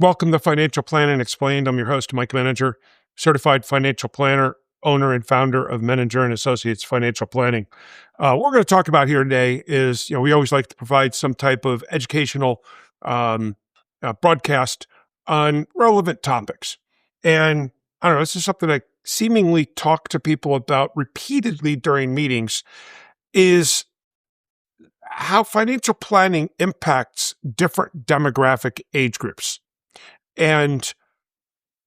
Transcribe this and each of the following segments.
Welcome to Financial Planning Explained. I'm your host, Mike Menninger, certified financial planner, owner and founder of Menninger and Associates Financial Planning. What we're going to talk about here today is, we always like to provide some type of educational um, broadcast on relevant topics. And I don't know, this is something I seemingly talk to people about repeatedly during meetings, is how financial planning impacts different demographic age groups. And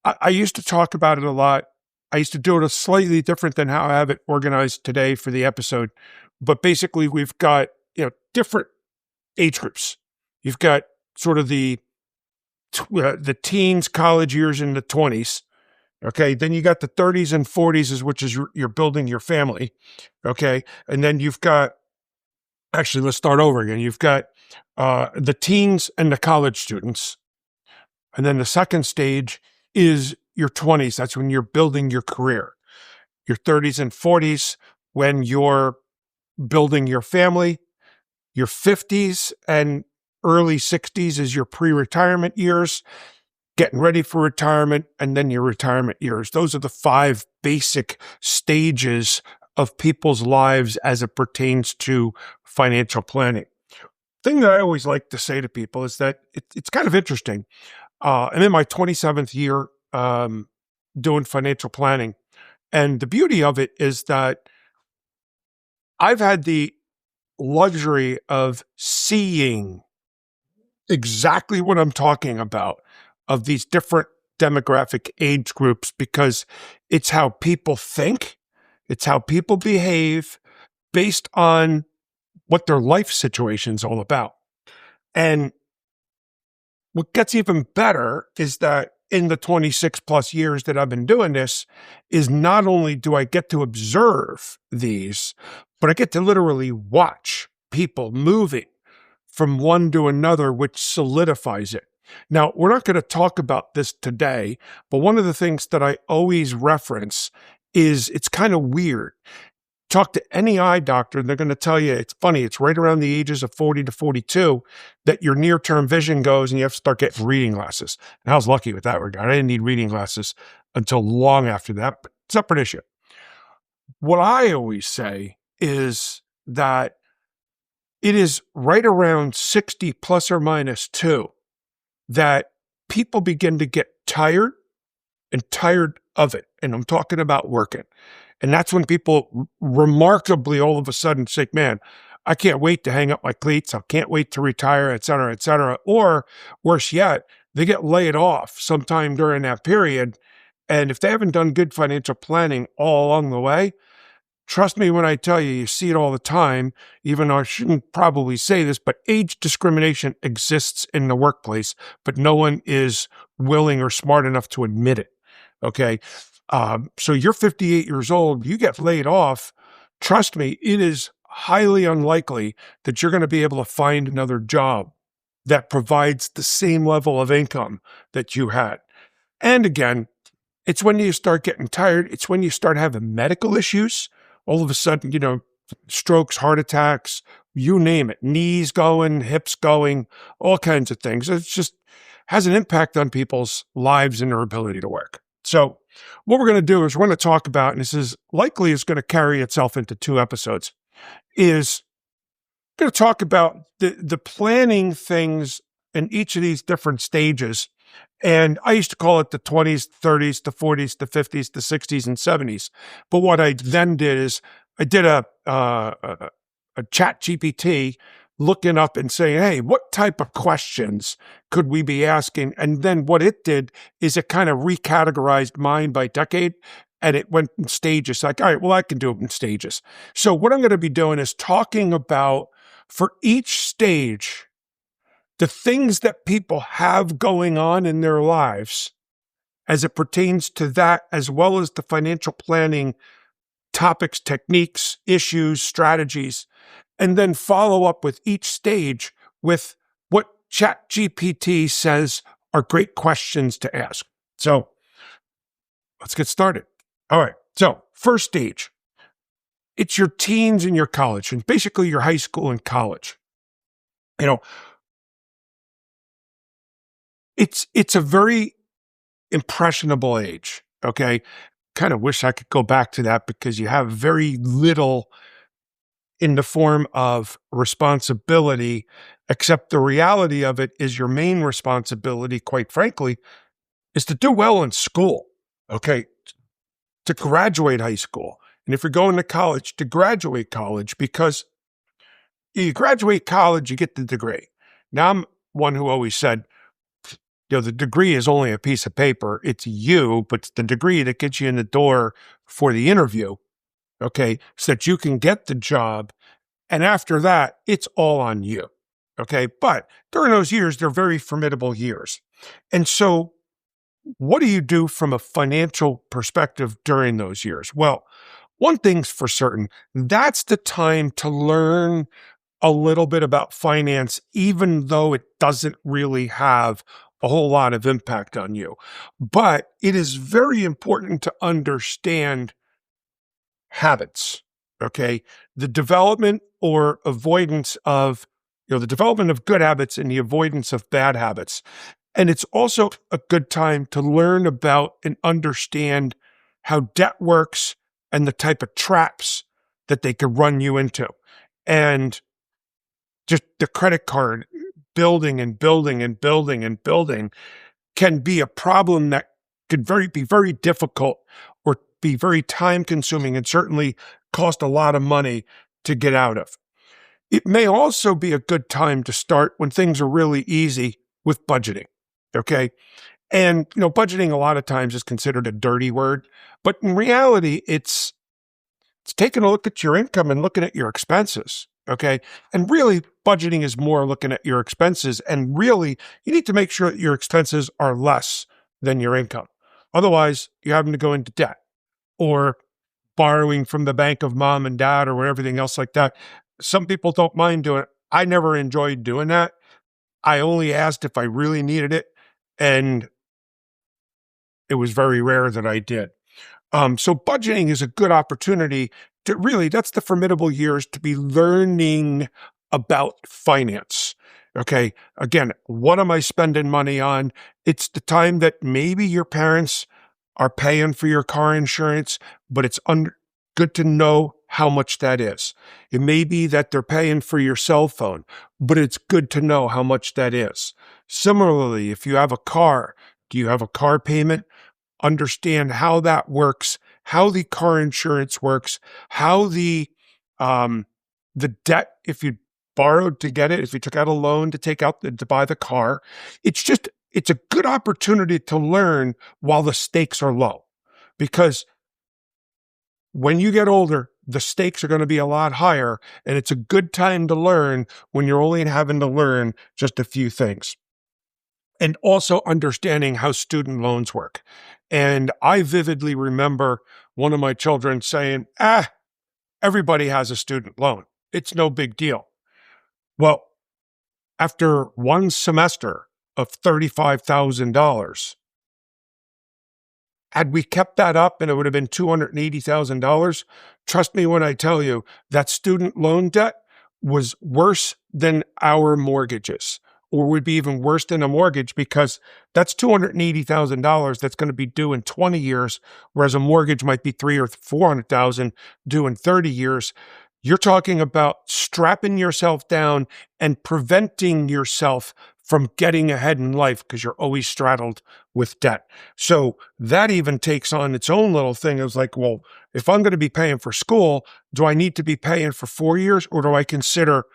I used to talk about it a lot. I used to do it slightly different than how I have it organized today for the episode. But basically, we've got different age groups. You've got sort of the teens, college years, in the 20s. Okay, then you got the 30s and 40s, which is you're building your family. Okay, and then you've got let's start over again. You've got the teens and the college students. And then the second stage is your 20s. That's when you're building your career. Your 30s and 40s, when you're building your family. Your 50s and early 60s is your pre-retirement years, getting ready for retirement, and then your retirement years. Those are the 5 basic stages of people's lives as it pertains to financial planning. Thing that I always like to say to people is that it's kind of interesting. I'm in my 27th year doing financial planning. And the beauty of it is that I've had the luxury of seeing exactly what I'm talking about of these different demographic age groups, because it's how people think, it's how people behave based on what their life situation is all about. And what gets even better is that in the 26 plus years that I've been doing this, is not only do I get to observe these, but I get to literally watch people moving from one to another, which solidifies it. Now, we're not going to talk about this today, but one of the things that I always reference is it's kind of weird. Talk to any eye doctor, and they're going to tell you it's funny. It's right around the ages of 40 to 42 that your near-term vision goes and you have to start getting reading glasses. And I was lucky with that regard. I didn't need reading glasses until long after that, but separate issue. What I always say is that it is right around 60 plus or minus 2 that people begin to get tired and tired of it. And I'm talking about working. And that's when people remarkably all of a sudden say, man, I can't wait to hang up my cleats. I can't wait to retire, et cetera, et cetera. Or worse yet, they get laid off sometime during that period. And if they haven't done good financial planning all along the way, trust me when I tell you, you see it all the time, even though I shouldn't probably say this, but age discrimination exists in the workplace, but no one is willing or smart enough to admit it. Okay. So you're 58 years old, you get laid off. Trust me, it is highly unlikely that you're going to be able to find another job that provides the same level of income that you had. And again, it's when you start getting tired. It's when you start having medical issues. All of a sudden, strokes, heart attacks, you name it, knees going, hips going, all kinds of things. It just has an impact on people's lives and their ability to work. So what we're going to do is we're going to talk about, and this is likely is going to carry itself into 2 episodes, is going to talk about the planning things in each of these different stages. And I used to call it the 20s, 30s, the 40s, the 50s, the 60s, and 70s. But what I then did is I did a chat GPT looking up and saying, hey, what type of questions could we be asking? And then what it did is it kind of recategorized mine by decade, and it went in stages. Like, all right, well, I can do it in stages. So what I'm going to be doing is talking about, for each stage, the things that people have going on in their lives as it pertains to that, as well as the financial planning topics, techniques, issues, strategies, and then follow up with each stage with what ChatGPT says are great questions to ask. So let's get started. All right. So first stage, it's your teens and your college, and basically your high school and college. It's a very impressionable age. Okay. Kind of wish I could go back to that because you have very little in the form of responsibility, except the reality of it is your main responsibility, quite frankly, is to do well in school. Okay. To graduate high school. And if you're going to college, to graduate college, because you graduate college, you get the degree. Now, I'm one who always said, the degree is only a piece of paper. It's you, but it's the degree that gets you in the door for the interview, okay, so that you can get the job. And after that, it's all on you, okay? But during those years, they're very formidable years. And so what do you do from a financial perspective during those years? Well, one thing's for certain, that's the time to learn a little bit about finance, even though it doesn't really have a whole lot of impact on you. But it is very important to understand habits, okay? The development or avoidance of, the development of good habits and the avoidance of bad habits. And it's also a good time to learn about and understand how debt works and the type of traps that they could run you into. And just the credit card building and building and building and building can be a problem that could be very difficult or be very time consuming and certainly cost a lot of money to get out of. It may also be a good time to start when things are really easy with budgeting. Okay. And, budgeting a lot of times is considered a dirty word, but in reality, it's taking a look at your income and looking at your expenses. Okay. And really, budgeting is more looking at your expenses. And really, you need to make sure that your expenses are less than your income. Otherwise, you're having to go into debt or borrowing from the bank of mom and dad or everything else like that. Some people don't mind doing it. I never enjoyed doing that. I only asked if I really needed it. And it was very rare that I did. So budgeting is a good opportunity to really, that's the formidable years to be learning about finance. Okay. Again, what am I spending money on? It's the time that maybe your parents are paying for your car insurance, but it's good to know how much that is. It may be that they're paying for your cell phone, but it's good to know how much that is. Similarly, if you have a car, do you have a car payment? Understand how that works, how the car insurance works, how the debt, if you borrowed to get it, if you took out a loan to buy the car. It's a good opportunity to learn while the stakes are low, because when you get older, the stakes are going to be a lot higher, and it's a good time to learn when you're only having to learn just a few things. And also understanding how student loans work. And I vividly remember one of my children saying, everybody has a student loan. It's no big deal. Well, after one semester of $35,000, had we kept that up and it would have been $280,000, trust me when I tell you that student loan debt was worse than our mortgages, or would be even worse than a mortgage, because that's $280,000 that's going to be due in 20 years, whereas a mortgage might be $300,000 or $400,000 due in 30 years. You're talking about strapping yourself down and preventing yourself from getting ahead in life because you're always straddled with debt. So that even takes on its own little thing. It was like, well, if I'm going to be paying for school, do I need to be paying for 4 years, or do I consider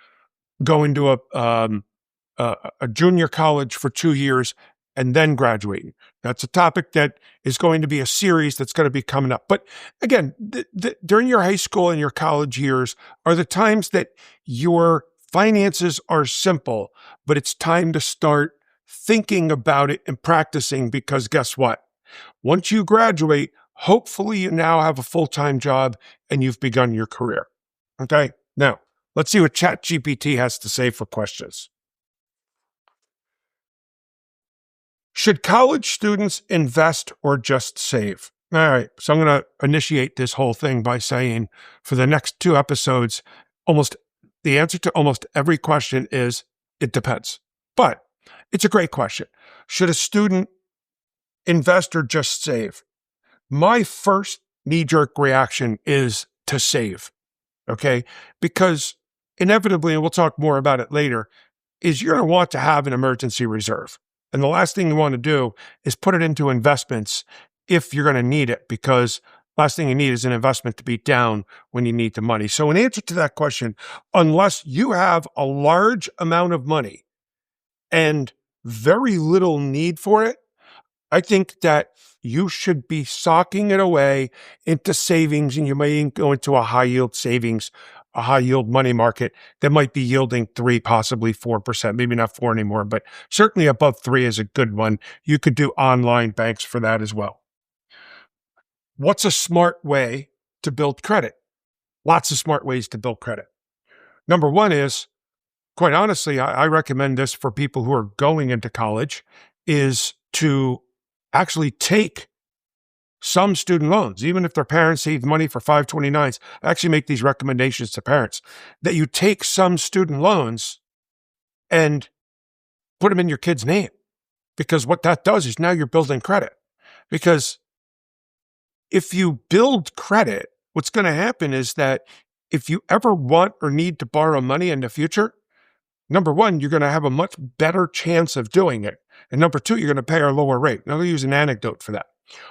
going to a junior college for 2 years and then graduating? That's a topic that is going to be a series that's going to be coming up. But again, during your high school and your college years are the times that your finances are simple, but it's time to start thinking about it and practicing, because guess what? Once you graduate, hopefully you now have a full-time job and you've begun your career. Okay? Now, let's see what ChatGPT has to say for questions. Should college students invest or just save? All right, so I'm going to initiate this whole thing by saying for the next 2 episodes, the answer to almost every question is it depends. But It's a great question. Should a student invest or just save? My first knee-jerk reaction is to save, okay? Because inevitably, and we'll talk more about it later, is you're going to want to have an emergency reserve. And the last thing you want to do is put it into investments if you're going to need it, because last thing you need is an investment to be down when you need the money. So in answer to that question, unless you have a large amount of money and very little need for it, I think that you should be socking it away into savings, and you may go into a high yield savings, a high yield money market that might be yielding 3, possibly 4%, maybe not 4 anymore, but certainly above 3 is a good one. You could do online banks for that as well. What's a smart way to build credit? Lots of smart ways to build credit. Number one is, quite honestly, I recommend this for people who are going into college, is to actually take some student loans, even if their parents saved money for 529s. I actually make these recommendations to parents that you take some student loans and put them in your kid's name, because what that does is now you're building credit. Because if you build credit, what's going to happen is that if you ever want or need to borrow money in the future, number one, you're going to have a much better chance of doing it. And number two, you're going to pay a lower rate. Now, I'll use an anecdote for that.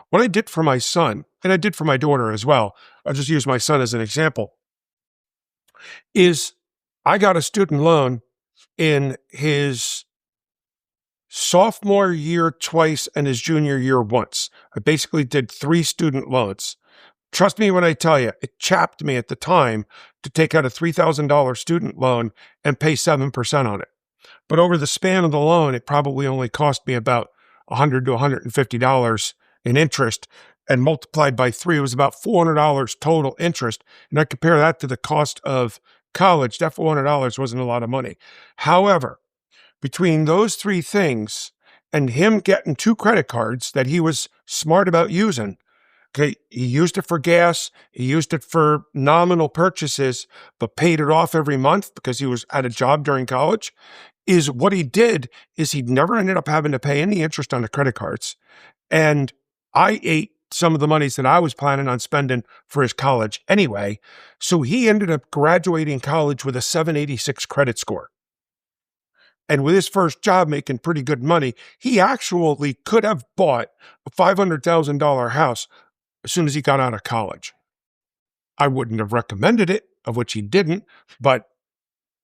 What I did for my son, and I did for my daughter as well, I'll just use my son as an example, is I got a student loan in his sophomore year twice and his junior year once. I basically did 3 student loans. Trust me when I tell you, it chapped me at the time to take out a $3,000 student loan and pay 7% on it. But over the span of the loan, it probably only cost me about $100 to $150 in interest, and multiplied by 3, it was about $400 total interest. And I compare that to the cost of college. That $400 wasn't a lot of money. However, between those 3 things and him getting 2 credit cards that he was smart about using, okay, he used it for gas, he used it for nominal purchases, but paid it off every month because he was at a job during college, is what he did is he never ended up having to pay any interest on the credit cards. And I ate some of the monies that I was planning on spending for his college anyway. So he ended up graduating college with a 786 credit score. And with his first job making pretty good money, he actually could have bought a $500,000 house as soon as he got out of college. I wouldn't have recommended it, of which he didn't, but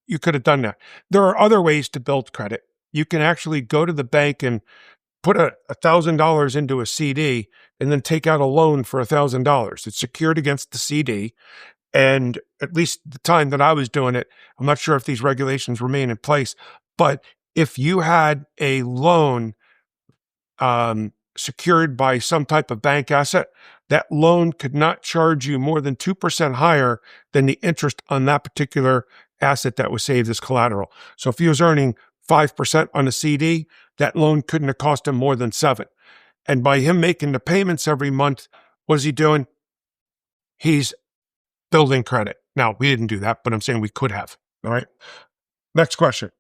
you could have done that. There are other ways to build credit. You can actually go to the bank and put $1,000 into a CD and then take out a loan for $1,000. It's secured against the CD. And at least the time that I was doing it, I'm not sure if these regulations remain in place, but if you had a loan secured by some type of bank asset, that loan could not charge you more than 2% higher than the interest on that particular asset that was saved as collateral. So if he was earning 5% on a CD, that loan couldn't have cost him more than 7%. And by him making the payments every month, what is he doing? He's building credit. Now, we didn't do that, but I'm saying we could have. All right. Next question.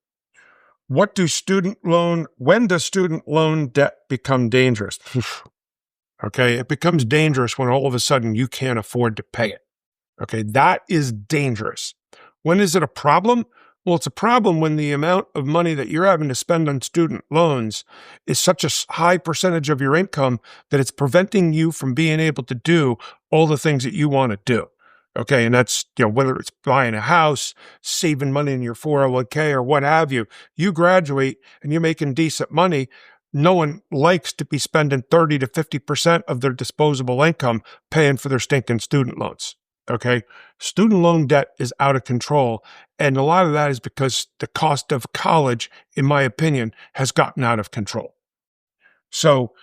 When does student loan debt become dangerous? Okay. It becomes dangerous when all of a sudden you can't afford to pay it. Okay. That is dangerous. When is it a problem? Well, it's a problem when the amount of money that you're having to spend on student loans is such a high percentage of your income that it's preventing you from being able to do all the things that you want to do. Okay. And that's, whether it's buying a house, saving money in your 401k or what have you, you graduate and you're making decent money. No one likes to be spending 30 to 50% of their disposable income paying for their stinking student loans. Okay. Student loan debt is out of control. And a lot of that is because the cost of college, in my opinion, has gotten out of control. So,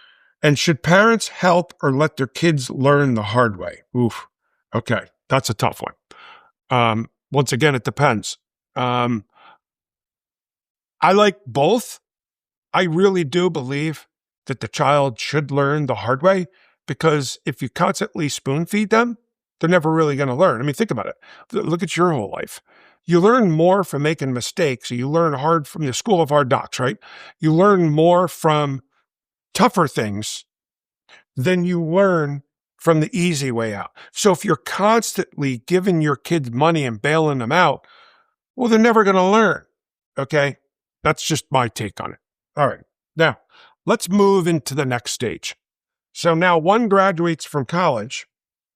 and should parents help or let their kids learn the hard way? Oof. Okay. That's a tough one. Once again, it depends. I like both. I really do believe that the child should learn the hard way, because if you constantly spoon feed them, they're never really going to learn. I mean, think about it. Look at your whole life. You learn more from making mistakes. You learn hard from the school of hard knocks, right? You learn more from tougher things than you learn from the easy way out. So if you're constantly giving your kids money and bailing them out, well, they're never going to learn. Okay. That's just my take on it. All right. Now, let's move into the next stage. So now one graduates from college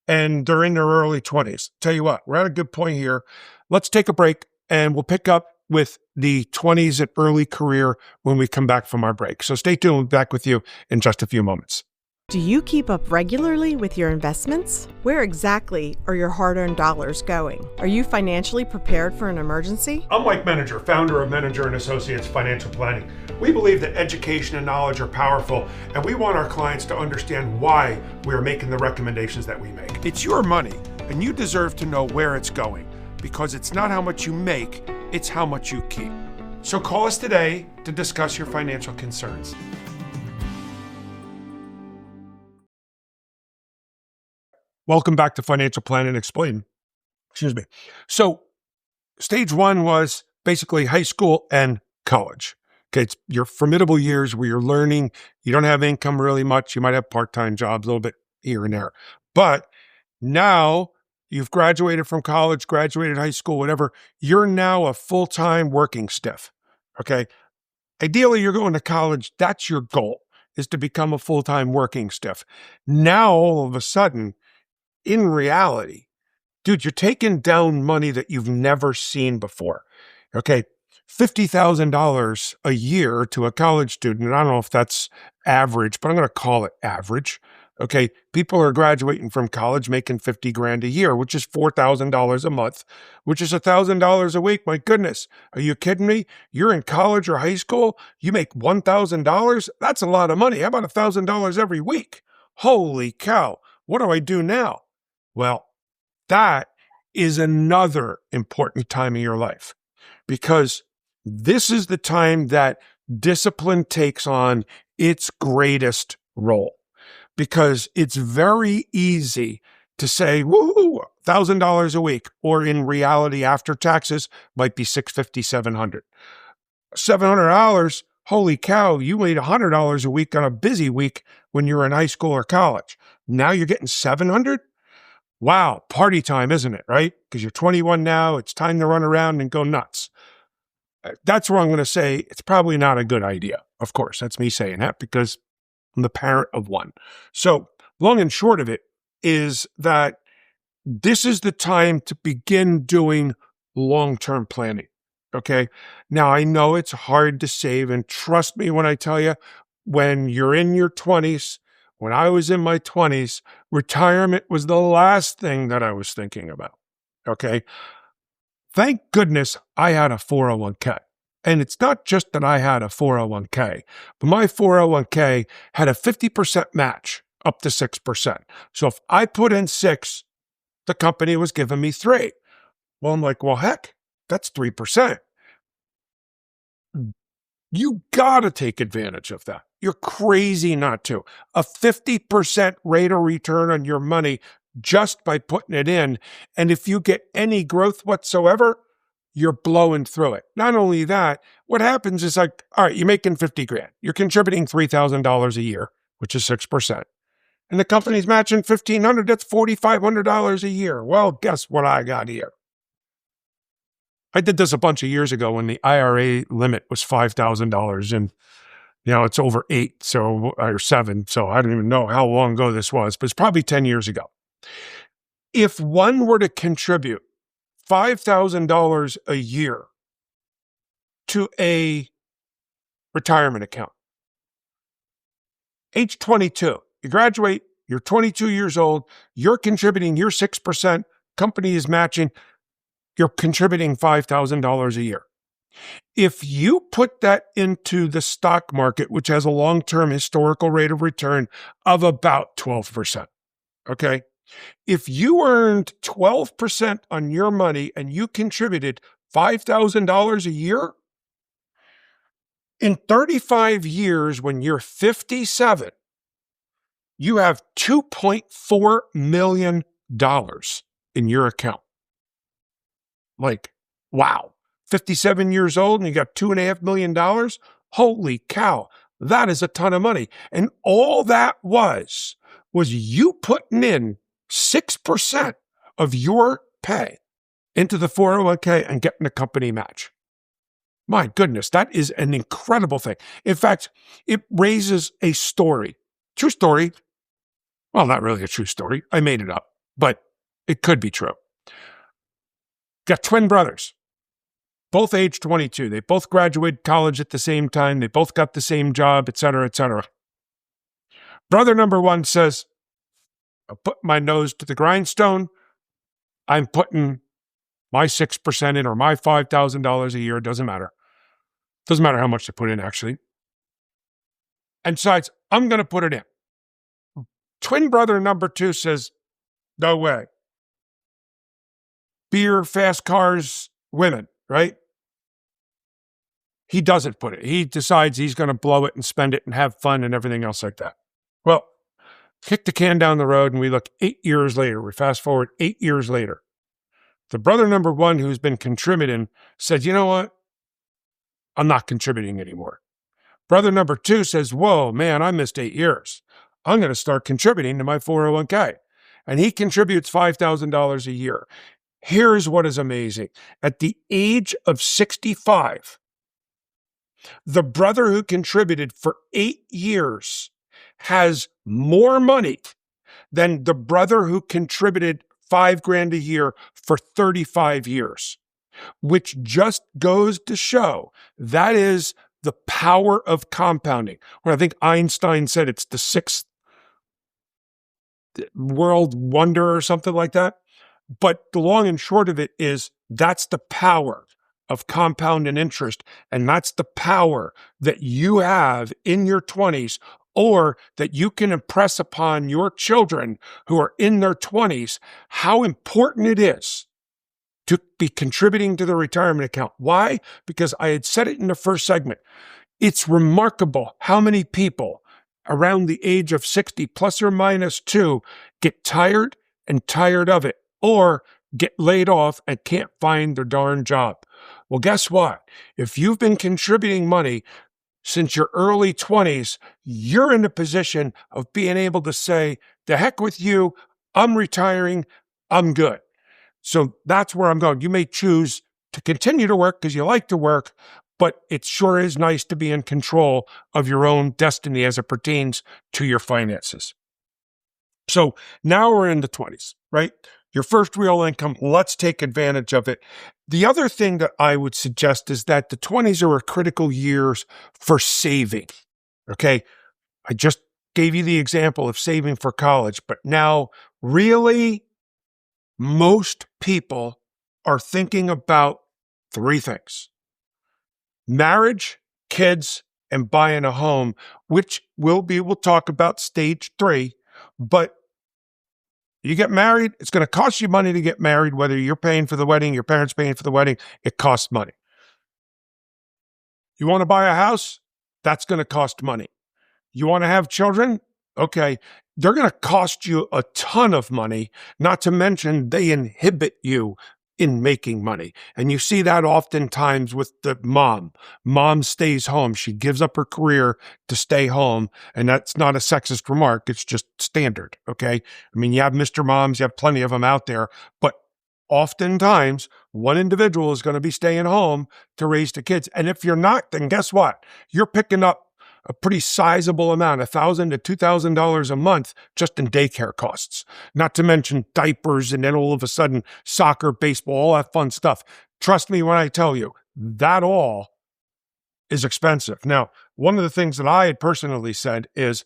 and they're in their early 20s. Tell you what, we're at a good point here. Let's take a break and we'll pick up with the 20s and early career when we come back from our break. So stay tuned. We'll be back with you in just a few moments. Do you keep up regularly with your investments? Where exactly are your hard-earned dollars going? Are you financially prepared for an emergency? I'm Mike Menninger, founder of Menninger & Associates Financial Planning. We believe that education and knowledge are powerful, and we want our clients to understand why we are making the recommendations that we make. It's your money, and you deserve to know where it's going, because it's not how much you make, it's how much you keep. So call us today to discuss your financial concerns. Welcome back to Financial Planning Explained. Excuse me. So stage one was basically high school and college. Okay, it's your formidable years where you're learning. You don't have income really much. You might have part-time jobs, a little bit here and there. But now you've graduated from college, graduated high school, whatever. You're now a full-time working stiff. Okay. Ideally, you're going to college. That's your goal, is to become a full-time working stiff. Now, all of a sudden, in reality, dude, you're taking down money that you've never seen before. Okay. $50,000 a year to a college student. And I don't know if that's average, but I'm going to call it average. Okay. People are graduating from college making 50 grand a year, which is $4,000 a month, which is $1,000 a week. My goodness. Are you kidding me? You're in college or high school. You make $1,000. That's a lot of money. How about $1,000 every week? Holy cow. What do I do now? Well, that is another important time of your life, because this is the time that discipline takes on its greatest role, because it's very easy to say, woo, $1,000 a week, or in reality, after taxes, might be $650, $700. $700, holy cow, you made $100 a week on a busy week when you were in high school or college. Now you're getting $700? Wow, party time, isn't it, right? Because you're 21 now, it's time to run around and go nuts. That's where I'm going to say it's probably not a good idea. Of course, that's me saying that because I'm the parent of one. So long and short of it is that this is the time to begin doing long-term planning, okay? Now, I know it's hard to save, and trust me when I tell you, when you're in your 20s, when I was in my 20s, retirement was the last thing that I was thinking about, okay? Thank goodness I had a 401k. And it's not just that I had a 401k, but my 401k had a 50% match up to 6%. So if I put in 6, the company was giving me 3. Well, I'm like, well, heck, that's 3%. You got to take advantage of that. You're crazy not to. A 50% rate of return on your money just by putting it in. And if you get any growth whatsoever, you're blowing through it. Not only that, what happens is like, all right, you're making 50 grand. You're contributing $3,000 a year, which is 6%. And the company's matching $1,500. That's $4,500 a year. Well, guess what I got here? I did this a bunch of years ago when the IRA limit was $5,000, and it's over 8, or 7. So I don't even know how long ago this was, but it's probably 10 years ago. If one were to contribute $5,000 a year to a retirement account, age 22, you graduate, you're 22 years old, you're contributing your 6%, company is matching, you're contributing $5,000 a year. If you put that into the stock market, which has a long-term historical rate of return of about 12%, okay? If you earned 12% on your money and you contributed $5,000 a year, in 35 years, when you're 57, you have $2.4 million in your account. Like, Wow. 57 years old and you got $2.5 million? Holy cow. That is a ton of money. And all that was you putting in 6% of your pay into the 401k and getting a company match. My goodness, that is an incredible thing. In fact, it raises a story. True story. Well, not really a true story. I made it up, but it could be true. Got twin brothers, both age 22. They both graduated college at the same time. They both got the same job, et cetera, et cetera. Brother number one says, I'll put my nose to the grindstone. I'm putting my 6% in or my $5,000 a year. It doesn't matter. Doesn't matter how much they put in, actually. And decides, I'm going to put it in. Twin brother number two says, no way. Beer, fast cars, women, right? He doesn't put it. He decides he's going to blow it and spend it and have fun and everything else like that. Well, kick the can down the road and we look 8 years later. We fast forward 8 years later. The brother number one who's been contributing said, you know what? I'm not contributing anymore. Brother number two says, whoa, man, I missed 8 years. I'm going to start contributing to my 401k. And he contributes $5,000 a year. Here's what is amazing. At the age of 65, the brother who contributed for 8 years has more money than the brother who contributed $5,000 a year for 35 years, which just goes to show that is the power of compounding. When I think Einstein said it's the sixth world wonder or something like that. But the long and short of it is that's the power of compound and interest. And that's the power that you have in your 20s or that you can impress upon your children who are in their 20s, how important it is to be contributing to the retirement account. Why? Because I had said it in the first segment. It's remarkable how many people around the age of 60 plus or minus 2 get tired and tired of it or get laid off and can't find their darn job. Well, guess what? If you've been contributing money since your early 20s, you're in a position of being able to say, the heck with you, I'm retiring, I'm good. So that's where I'm going. You may choose to continue to work because you like to work, but it sure is nice to be in control of your own destiny as it pertains to your finances. So now we're in the 20s, right? Your first real income, let's take advantage of it. The other thing that I would suggest is that the 20s are a critical years for saving, okay? I just gave you the example of saving for college, but now really most people are thinking about 3 things: marriage, kids, and buying a home, which we'll talk about stage 3, but you get married, it's going to cost you money to get married, whether you're paying for the wedding, your parents paying for the wedding, it costs money. You want to buy a house? That's going to cost money. You want to have children? Okay, they're going to cost you a ton of money, not to mention they inhibit you in making money. And you see that oftentimes with the mom. Mom stays home. She gives up her career to stay home. And that's not a sexist remark. It's just standard, okay? I mean, you have Mr. Moms, you have plenty of them out there, but oftentimes one individual is going to be staying home to raise the kids. And if you're not, then guess what? You're picking up a pretty sizable amount, $1,000 to $2,000 a month just in daycare costs, not to mention diapers and then all of a sudden soccer, baseball, all that fun stuff. Trust me when I tell you, that all is expensive. Now, one of the things that I had personally said is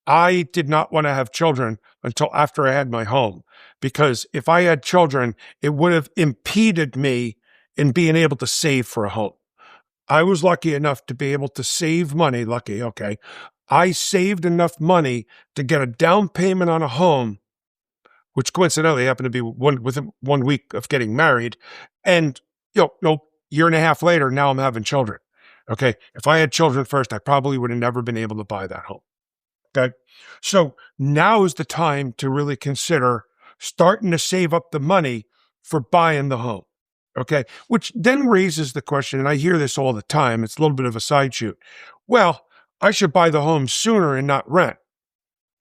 I did not want to have children until after I had my home, because if I had children, it would have impeded me in being able to save for a home. I was lucky enough to be able to save money. Lucky, okay. I saved enough money to get a down payment on a home, which coincidentally happened to be within 1 week of getting married. And, year and a half later, now I'm having children. Okay. If I had children first, I probably would have never been able to buy that home. Okay. So now is the time to really consider starting to save up the money for buying the home. Okay. Which then raises the question, and I hear this all the time. It's a little bit of a side shoot. Well, I should buy the home sooner and not rent.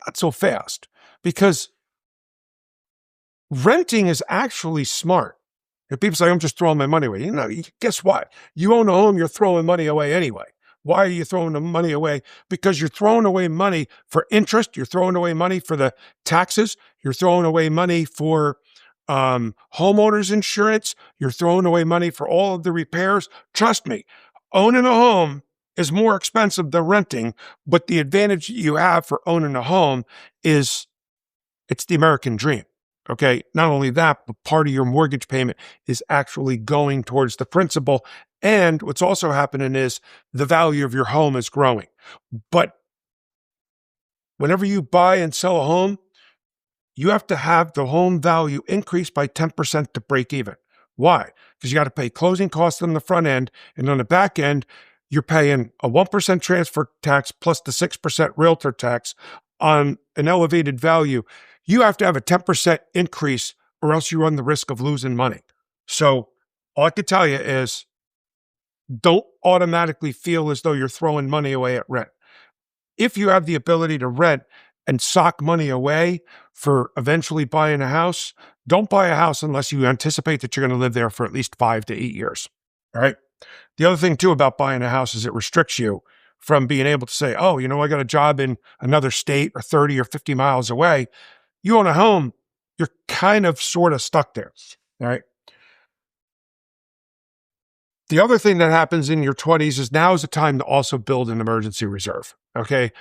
Not so fast, because renting is actually smart. If people say, I'm just throwing my money away, guess what? You own a home, you're throwing money away anyway. Why are you throwing the money away? Because you're throwing away money for interest. You're throwing away money for the taxes. You're throwing away money for homeowners insurance. You're throwing away money for all of the repairs. Trust me, owning a home is more expensive than renting, but the advantage you have for owning a home is it's the American dream. Okay. Not only that, but part of your mortgage payment is actually going towards the principal. And what's also happening is the value of your home is growing. But whenever you buy and sell a home, you have to have the home value increase by 10% to break even. Why? Because you got to pay closing costs on the front end, and on the back end, you're paying a 1% transfer tax plus the 6% realtor tax on an elevated value. You have to have a 10% increase or else you run the risk of losing money. So all I can tell you is don't automatically feel as though you're throwing money away at rent. If you have the ability to rent and sock money away for eventually buying a house, don't buy a house unless you anticipate that you're going to live there for at least 5 to 8 years. All right. The other thing too about buying a house is it restricts you from being able to say, oh, I got a job in another state or 30 or 50 miles away. You own a home, you're kind of sort of stuck there. All right. The other thing that happens in your 20s is now is the time to also build an emergency reserve. Okay.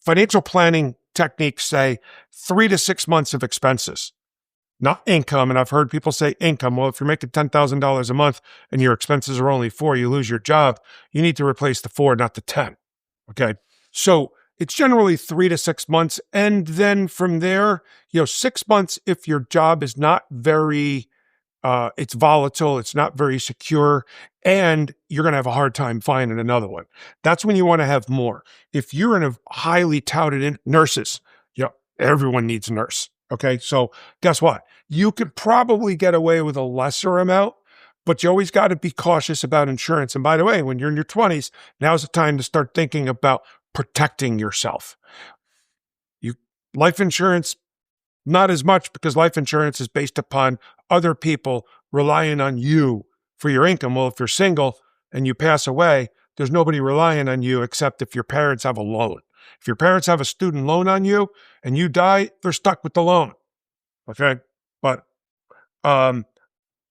Financial planning techniques say 3 to 6 months of expenses, not income. And I've heard people say income. Well, if you're making $10,000 a month and your expenses are only 4, you lose your job. You need to replace the 4, not the 10. Okay. So it's generally 3 to 6 months. And then from there, 6 months, if your job is not very, it's volatile, it's not very secure, and you're going to have a hard time finding another one. That's when you want to have more. If you're in a highly touted nurses, everyone needs a nurse. Okay. So guess what? You could probably get away with a lesser amount, but you always got to be cautious about insurance. And by the way, when you're in your 20s, now's the time to start thinking about protecting yourself. Life insurance, not as much, because life insurance is based upon other people relying on you for your income. Well, if you're single and you pass away, there's nobody relying on you except if your parents have a loan. If your parents have a student loan on you and you die, they're stuck with the loan. Okay. But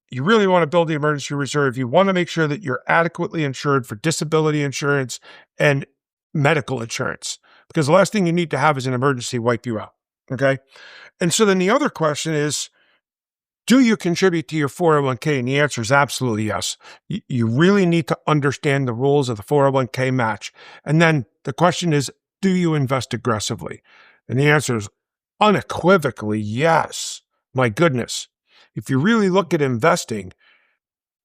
you really want to build the emergency reserve. You want to make sure that you're adequately insured for disability insurance and medical insurance, because the last thing you need to have is an emergency wipe you out. Okay. And so then the other question is, do you contribute to your 401k? And the answer is absolutely yes. You really need to understand the rules of the 401k match. And then the question is, do you invest aggressively? And the answer is unequivocally yes. My goodness. If you really look at investing,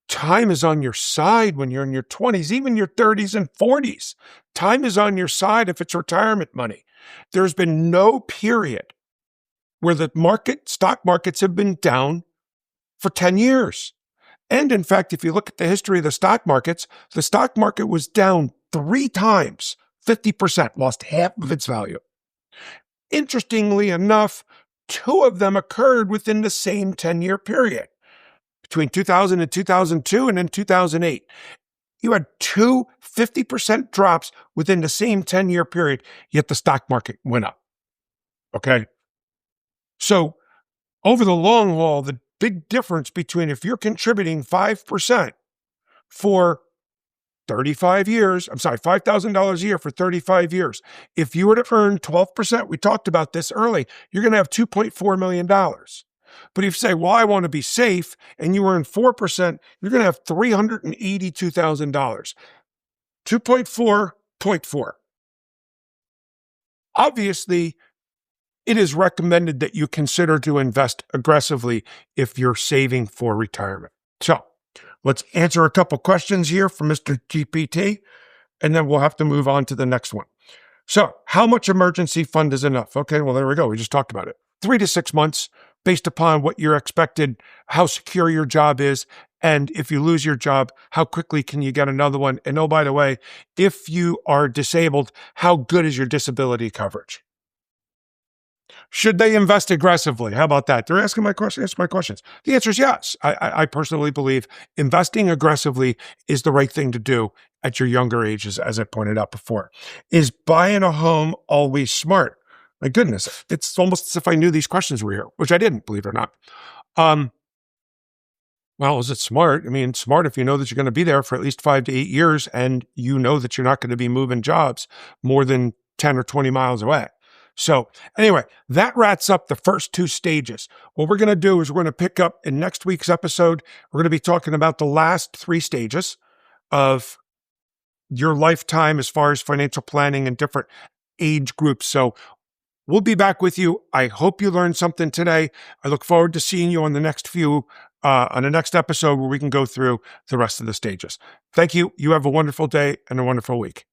time is on your side when you're in your 20s, even your 30s and 40s. Time is on your side if it's retirement money. There's been no period where the stock markets have been down for 10 years. And in fact, if you look at the history of the stock market was down 3 times, 50%, lost half of its value. Interestingly enough, 2 of them occurred within the same 10-year period, between 2000 and 2002 and then 2008. You had 2 50% drops within the same 10-year period, yet the stock market went up. Okay. So over the long haul, the big difference between if you're contributing 5% for 35 years, $5,000 a year for 35 years. If you were to earn 12%, we talked about this early, you're going to have $2.4 million. But if you say, well, I want to be safe, and you earn 4%, you're going to have $382,000. 2.4.4. Obviously, it is recommended that you consider to invest aggressively if you're saving for retirement. So let's answer a couple questions here from Mr. GPT, and then we'll have to move on to the next one. So how much emergency fund is enough? Okay, well, there we go. We just talked about it. 3 to 6 months based upon what your expected, how secure your job is. And if you lose your job, how quickly can you get another one? And oh, by the way, if you are disabled, how good is your disability coverage? Should they invest aggressively? How about that? They're asking my question. Answer my questions. The answer is yes. I personally believe investing aggressively is the right thing to do at your younger ages, as I pointed out before. Is buying a home always smart? My goodness, it's almost as if I knew these questions were here, which I didn't, believe it or not. Well, is it smart? I mean, smart if you know that you're going to be there for at least 5 to 8 years and you know that you're not going to be moving jobs more than 10 or 20 miles away. So anyway, that wraps up the first 2 stages. What we're going to do is we're going to pick up in next week's episode. We're going to be talking about the last 3 stages of your lifetime as far as financial planning and different age groups. So we'll be back with you. I hope you learned something today. I look forward to seeing you on the next episode where we can go through the rest of the stages. Thank you. You have a wonderful day and a wonderful week.